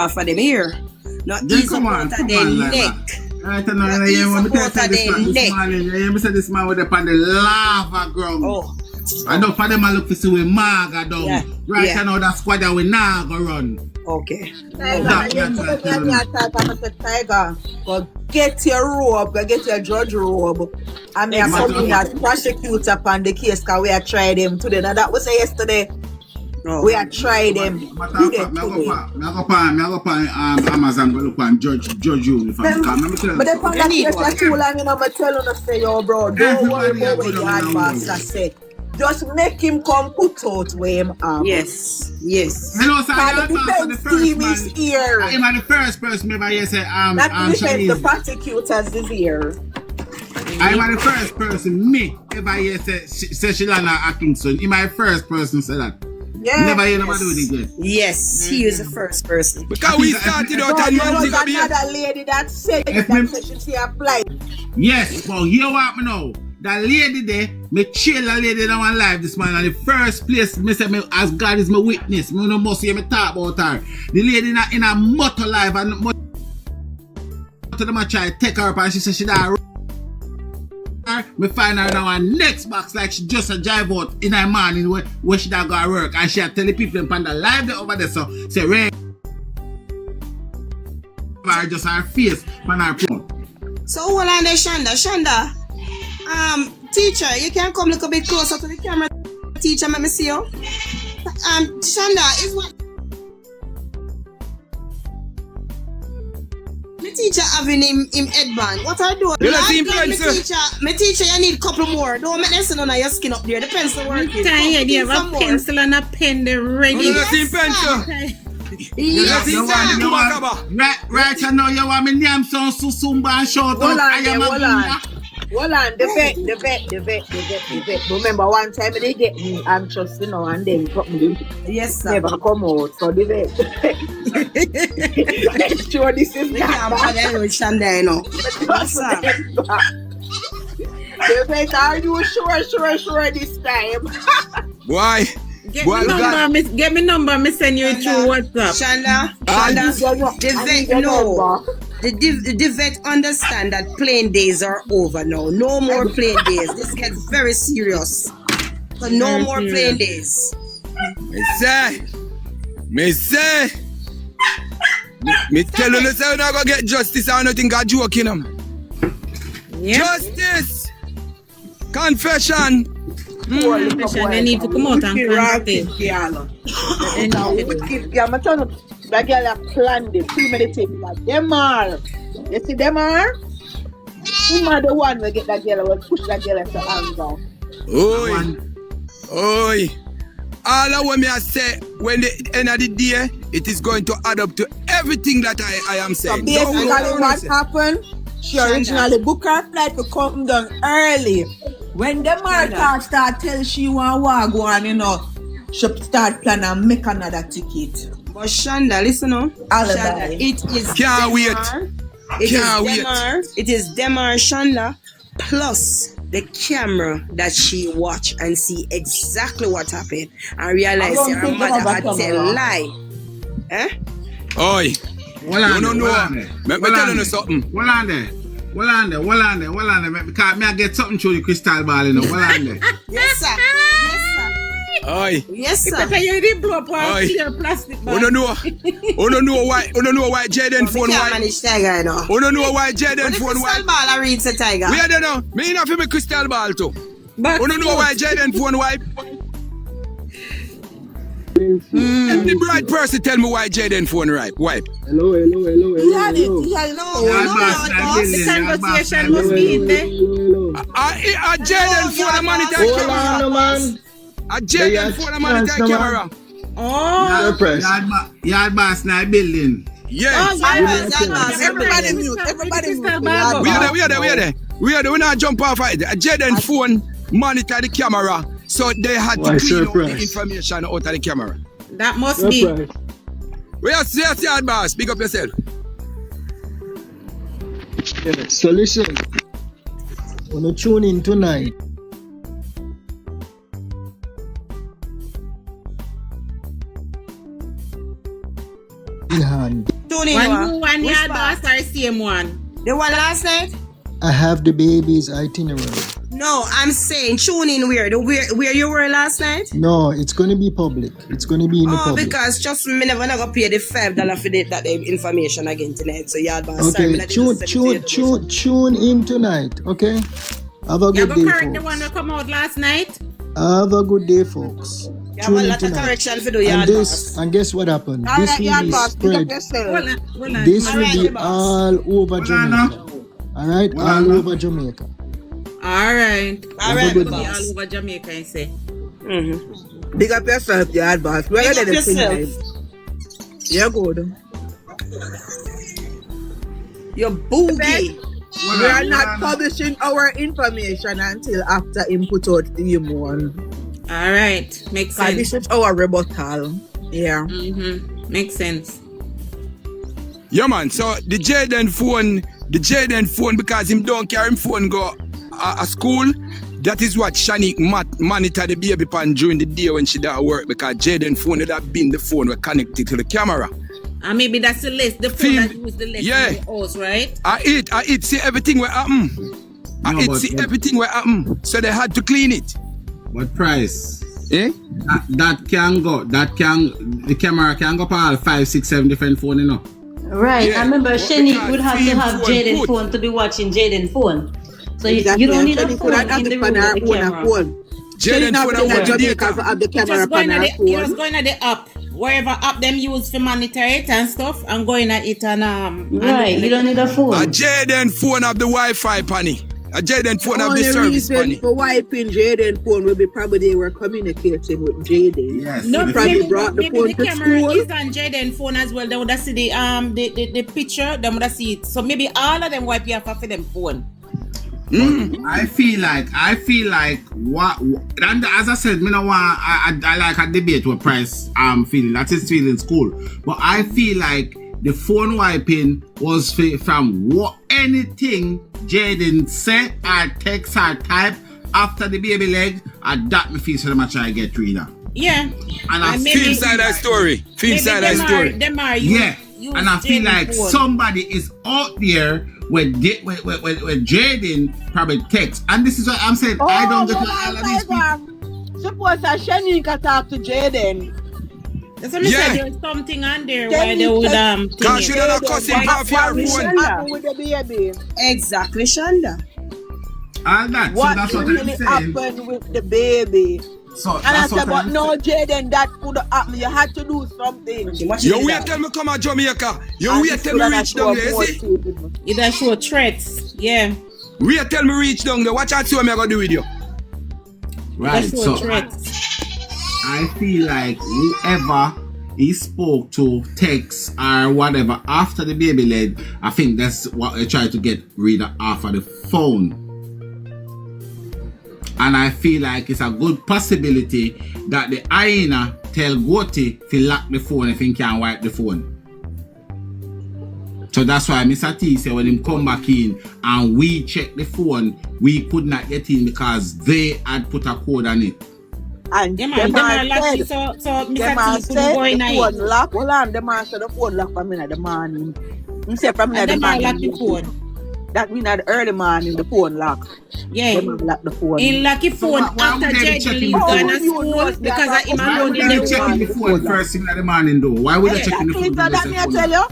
off of them here. Not Then ease come up on, out of come their on, like neck. that. Right now, Not you ease want up me to out tell of this their man this neck. morning. You hear me say this man with up on the lava ground. Oh. I know for them I look to see we Maga down. Yeah, Right yeah. now that squad that we now go run. Okay. Tiger, go get your robe, go get your judge robe. I mean, I'm Exactly. coming as prosecutor upon the case because we have tried them today. Now that was yesterday. Oh. We have tried them today. I go on Amazon, go look on Judge uniform. But they found that case for too long, and I'm telling you, say, yo, bro, don't worry about what your hard master said. Just make him come put out where him am. Yes. Yes. You know, so And the defense team is here. I'm the first person maybe you say Not the defense, the prosecutors is here. I'm the first person me ever hear say Shilana Atkinson. I'm my first person say that. Yeah. Never hear nobody do it again. Yes, he is the first person. Because we started out But and there was music here. another lady that said If that me- she see apply. Yes, but hear what me know. That lady there, me chill a lady that one live this man. And the first place, me say me as God is my witness. Me no must hear me talk about her. The lady in a motor live and motor them a try to take her up and she said she die. Me find her now on next box like she just a drive out in her morning where she da go to work and she a tell the people on the live there over there so say Ray just her face on her phone. So hold on there, Shonda. Teacher, you can come look a bit closer to the camera. Teacher, let me see you. Shonda, is what my teacher having him headband. What I do? You don't see him My teacher, you need a couple more. Don't make them sit on your skin up there. The pencil working. Tired, you have a pencil and a pen there ready. You don't see him pencil. You don't see him pencil. Right now you want me name some Susumba and shout out I am a Bunda. Hold on, the vet. Remember one time they get me anxious, you know, and then got me Yes, sir. never come out. So the vet. Sure, this is We can't bother with Shonda, you know. Yes, sir. The vet, are you sure this time? Why? Get Boy, me number, get me number, me send you through WhatsApp. Shonda, the vet no. The vet understand that playing days are over now. No more playing days. This gets very serious. So no more playing days. Me tell you, say we're not gonna get justice. I don't think I'm joking, man. Yeah. Justice, confession. They need to come out and confess. That girl have planned it. Too many things. Like them are. You see them are? Who are the one will get that girl will push that girl into anger. Oi. All of what me I say when the end of the day, it is going to add up to everything that I am So saying. basically what happened, she originally booked her flight to come down early. When the Martha start tell she want walk one, you know, she start plan and make another ticket. But Shonda, listen up. Shonda, it is Can't wait. It is Demar Shonda plus the camera that she watch and see exactly what happened and realize her mother had tell lie. Eh? Oi. Well, You don't know. Me tell you something. Well on there. Because me I get something through the crystal ball, you know. Well on there. Yes, sir. Oi. Yes, If sir. you didn't blow up a Oi. clear plastic You bag. don't know why Jayden phone We can't wipe. manage Tiger, you know. You don't know why Jayden But the phone crystal wipe. ball I read the Tiger. We don't know. Me not feel me crystal ball too. But You don't know why Jayden phone wipe. If the bright person tell me why Jayden phone wipe. Hello. He had it. He had No, the conversation must be in there. A Jayden phone a monitor Hold camera. on, man. A Jayden phone a monitor chance, camera. Oh, Surprise. Yard boss now building. Yes. everybody mute. Everybody mute. We are there. We not jump off it. A Jayden phone monitor the camera. So they had to Why, clean out the surprise. information out of the camera. that must be. Surprise. We are serious, yard boss. Big up yourself. Yeah. So listen. Wanna tune in tonight. In hand. Tune in. One who one Which yard part? boss or same one? The one last night? I have the baby's itinerary. No, I'm saying tune in where you were last night. No, it's going to be public. It's going to be in the public. Because just me never gonna pay the $5 for that information again tonight. So y'all boss. Okay, tune in tonight. Okay, have a You good go day, correct the folks. one that come out last night? Have a good day, folks. You have a lot of correction for the yard boss. And guess what happened? All This right, will yard be boss, pick up spread. yourself. Hold on. This will Alright, be boss. all over Jamaica. All right, all over Jamaica. All right. All right, good Be boss. all over Jamaica, I say. Big up yourself, yard boss. We're Big gonna up do yourself. tonight. You're good. You're boogie. We are not publishing our information until after input out the one. All right. Makes Because sense. this is our rebuttal. Yeah. Makes sense. Yeah, man. So the Jayden phone, because him don't carry him phone go a school. That is what Shanique monitor the baby pan during the day when she don't work, because Jayden phone would have been the phone was connected to the camera. And maybe that's the list. The phone that use the list Yeah. in the house, right? I eat see everything will happen. Everything will happen. So they had to clean it. What price? Eh? That can go. The camera can go for 5, 6, 7 different phone, you know. Right. Yeah. I remember What Shanique because would have to film have phone Jayden good. phone to be watching Jayden phone. So Exactly. you don't need a Shanique phone could have in the the room with the camera. phone. Jayden not phone in and Jamaica to data. have the camera Just going on at her the, you just phone. going at the app, wherever app them use for monitor it and stuff, and going at it and Right. You don't need a phone. A Jayden phone have the Wi-Fi panny. A Jayden phone have the Only service reason panny. for wiping Jayden phone will be probably they were communicating with Jayden. Yes. No, probably maybe, brought the maybe phone the to camera school. is on Jayden phone as well. They would have see the picture. They would have see it. So maybe all of them wipe you off for them phone. I feel like what and as I said, me no want I like a debate what price feeling. That is feeling school. But I feel like the phone wiping was from what anything Jayden said or text or type after the baby leg, and that me feel so much I get rid of. Yeah. And I And feel Film side that story. Film Maybe side that story. them are yeah. use And I feel Jayden like phone. somebody is out there with Jayden probably text. And this is what I'm saying. I don't get all of these people. Suppose that Shanika talk to Jayden. That's what I Yeah. said. There's something on there Then where they you would text- Cause you thing it. don't cuss him off your What phone. happened with the baby? Exactly, Shonda. All that. What so that's what really I'm saying. happened with the baby? So And I that's said, what but I'm no, saying. Jayden, that could happen. You had to do something. You wait till me come to Jamaica. You And wait this till me coulda reach show down there, more see? people. It does show threats. Yeah. Wait till me reach down there. Watch out, see what I'm gonna do with you. Right. That's show So threats. I feel like whoever he spoke to, text or whatever after the baby leg, I think that's what they try to get rid of off of the phone. And I feel like it's a good possibility that the hyena tell Gotti to lock the phone if he can't wipe the phone. So that's why Mr. T said when him come back in and we check the phone, we could not get in because they had put a code on it. And Yeah, them man. Them are man lucky. said, So them Mr. man T said couldn't go in the at phone it. lock. Hold on, the man said the phone lock from in the morning. He said from in And the them are morning. lucky phone. That means at the early morning the phone lock. Yeah. Them man lock the phone. In lucky phone why after would they be Jayden checking leave the phone? gone to Oh, you school know that because of him that's Why would alone they in be the checking the phone. phone first thing in the morning though? Why would they Yeah, checking the phone? That me I tell you.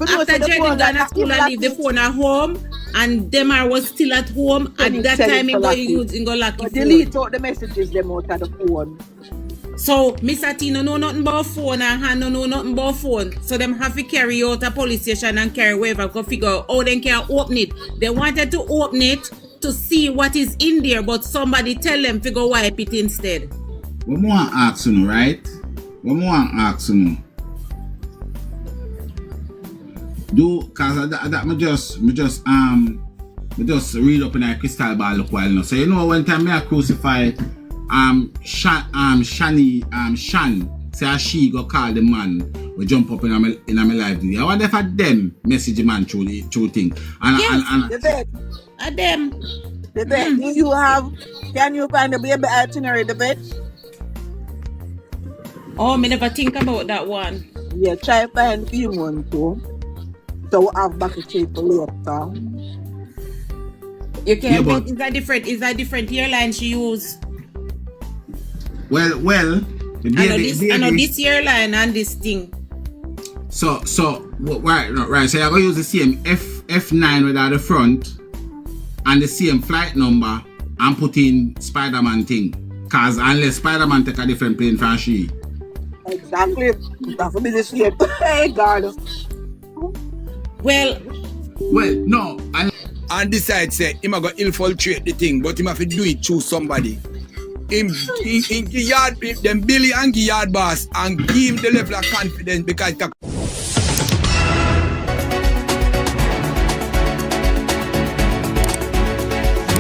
After Jayden gone to school and leave the phone at home, and Demar was still at home, Then at he that tell time him he to go lock it. use and go lucky But phone. delete out the messages them out of the phone. So Mr. T no know nothing about phone and Han no know nothing about phone. So them have to carry out a police station and carry wherever go figure out how they can open it. They wanted to open it to see what is in there, but somebody tell them to go wipe it instead. What more want to ask you, right? What more want to ask you? Do cause that me just read up in a crystal ball look while now. So you know one time me I crucify Shan say she go call the man we jump up in my life today. I wonder if them message the man through thing. And The bed. Them. The bed. Do you have? Can you find the baby itinerary? The bed. Oh, me never think about that one. Yeah, try find the one too. later we have back a check for later. You can Yeah, get but- is a different airline she use. Well, the baby, I know this airline and this thing. So right. So you're gonna use the same F9 without the front and the same flight number and put in Spider-Man thing. Cause unless Spider-Man take a different plane from she. Exactly. That would be the same. Hey God. Well, No, And decide say him a go infiltrate the thing, but him have to do it through somebody. Him yard them Billy and yard boss and give him the level of confidence because